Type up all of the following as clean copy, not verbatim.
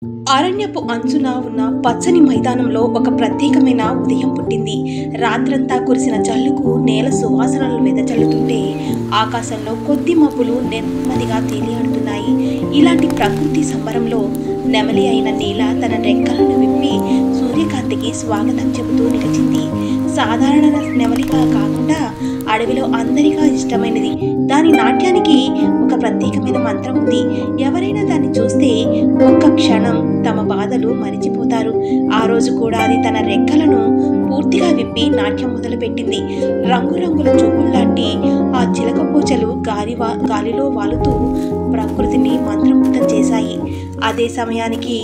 అరణ్యపు అంచున ఉన్న పచ్చని మైదానంలో ఒక ప్రత్యేకమైన ఉదయం పుట్టింది. రాత్రంతా కురిసిన జల్లుకు నేల సువాసనలు వెదజల్లుతుంటే ఆకాశంలో కొద్ది మబ్బులు నెమ్మదిగా తేలియాడుతున్నాయి. ఇలాంటి ప్రకృతి సంబరంలో నెమలి అయిన నీల తన రెక్కలను విప్పి సూర్యకాంతికి స్వాగతం చెబుతూ నిలిచింది. సాధారణ నెమలిగా కాకుండా అడవిలో అందరిగా ఇష్టమైనది. దాని నాట్యానికి ఒక ప్రత్యేకమైన మంత్రం ఉంది. ఎవరైనా దాన్ని చూస్తే ఒక్క క్షణం తమ బాధలు మరిచిపోతారు. ఆ రోజు కూడా అది తన రెక్కలను పూర్తిగా విప్పి నాట్యం మొదలుపెట్టింది. రంగురంగుల చూపుల్లాంటి ఆ చిలకపోచలు గాలిలో వాలుతూ ప్రకృతిని మంత్రముగ్ధం చేశాయి. అదే సమయానికి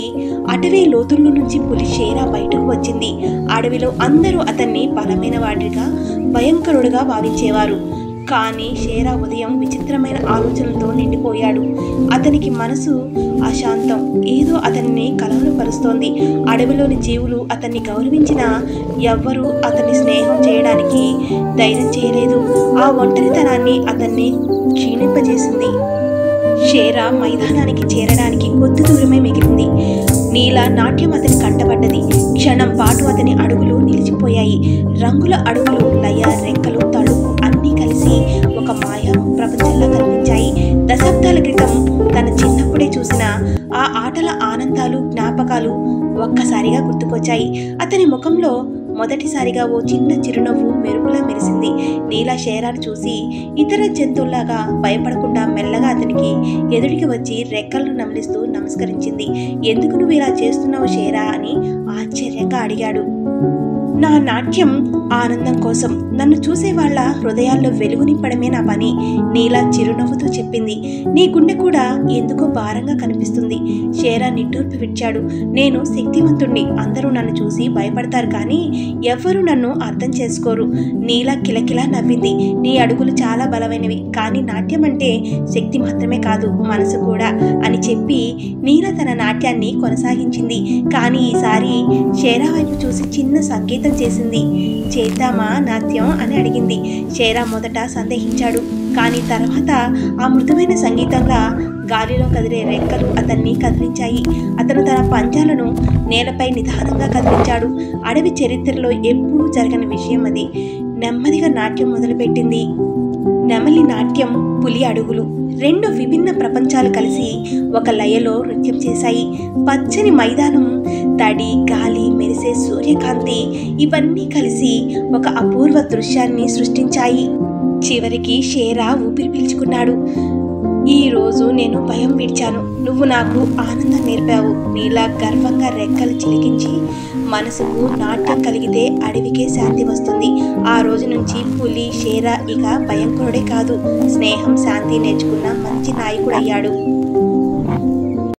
అటవీ లోతుల్లో నుంచి పులి షేరా బయటకు వచ్చింది. అడవిలో అందరూ అతన్ని బలమైన వాడిగా, భయంకరుడుగా భావించేవారు. కానీ షేరా ఉదయం విచిత్రమైన ఆలోచనలతో నిండిపోయాడు. అతనికి మనసు అశాంతం. ఏదో అతన్ని కలవరపరుస్తోంది. అడవిలోని జీవులు అతన్ని గౌరవించినా ఎవ్వరూ అతన్ని స్నేహం చేయడానికి ధైర్యం చేయలేదు. ఆ ఒంటరితనాన్ని అతన్ని క్షీణింపజేసింది. షేరా మైదానానికి చేరడానికి కొద్ది దూరమే మిగిలింది. నీల నాట్యం అతని కంటపడ్డది. క్షణం పాటు అతని అడుగులు నిలిచిపోయాయి. రంగుల అడుగులు, లయ, రెక్కలు, తడుపు అన్నీ కలిసి ఒక మాయా ప్రపంచంలా కనిపించాయి. దశాబ్దాల క్రితం తన చిన్నప్పుడే చూసిన ఆ ఆటల ఆనందాలు, జ్ఞాపకాలు ఒక్కసారిగా గుర్తుకొచ్చాయి. అతని ముఖంలో మొదటిసారిగా ఓ చిన్న చిరునవ్వు మెరుపులా మెరిసింది. నీల షేరాను చూసి ఇతర జంతువుల్లాగా భయపడకుండా మెల్లగా అతనికి ఎదుటికి వచ్చి రెక్కలను నమిలిస్తూ నమస్కరించింది. ఎందుకు నువ్వు ఇలా చేస్తున్నావు షేరా అని ఆశ్చర్యంగా అడిగాడు. నా నాట్యం ఆనందం కోసం, నన్ను చూసే వాళ్ళ హృదయాల్లో వెలుగు నింపడమే నా పని, నీలా చిరునవ్వుతో చెప్పింది. నీ గుండె కూడా ఎందుకో భారంగా కనిపిస్తుంది. షేరా నిట్టూర్పు విడిచాడు. నేను శక్తివంతుణ్ణి. అందరూ నన్ను చూసి భయపడతారు కానీ ఎవ్వరూ నన్ను అర్థం చేసుకోరు. నీలా కిలకిలా నవ్వింది. నీ అడుగులు చాలా బలమైనవి, కానీ నాట్యం అంటే శక్తి మాత్రమే కాదు, మనసు కూడా అని చెప్పి నీల తన నాట్యాన్ని కొనసాగించింది. కానీ ఈసారి షేరా వైపు చూసి చిన్న సంకేతం చేసింది. చేద్దామా నాట్యం అని అడిగింది. షేరా మొదట సందేహించాడు. కానీ తర్వాత ఆ మృదువైన సంగీతంగా గాలిలో కదిలే రెక్కలు అతన్ని కదిలించాయి. అతను తన పంజాలను నేలపై నిదానంగా కదిలించాడు. అడవి చరిత్రలో ఎప్పుడూ జరగని విషయం అది. నెమ్మదిగా నాట్యం మొదలుపెట్టింది. నెమలి నాట్యం, పులి అడుగులు, రెండు విభిన్న ప్రపంచాలు కలిసి ఒక లయలో నృత్యం చేశాయి. పచ్చని మైదానం, తడి, గాలి, మెరిసే సూర్యకాంతి ఇవన్నీ కలిసి ఒక అపూర్వ దృశ్యాన్ని సృష్టించాయి. చివరికి షేరా ఊపిరి పీల్చుకున్నాడు. ఈరోజు నేను భయం విడిచాను, నువ్వు నాకు ఆనందం నేర్పావు. నీలా గర్వంగా రెక్కలు చిలికించి మనసుకు నాట్యం కలిగితే అడవికే శాంతి వస్తుంది. ఆ రోజు నుంచి పులి షేరా ఇక భయంకరుడే కాదు, స్నేహం, శాంతి నేర్చుకున్న మంచి నాయకుడయ్యాడు.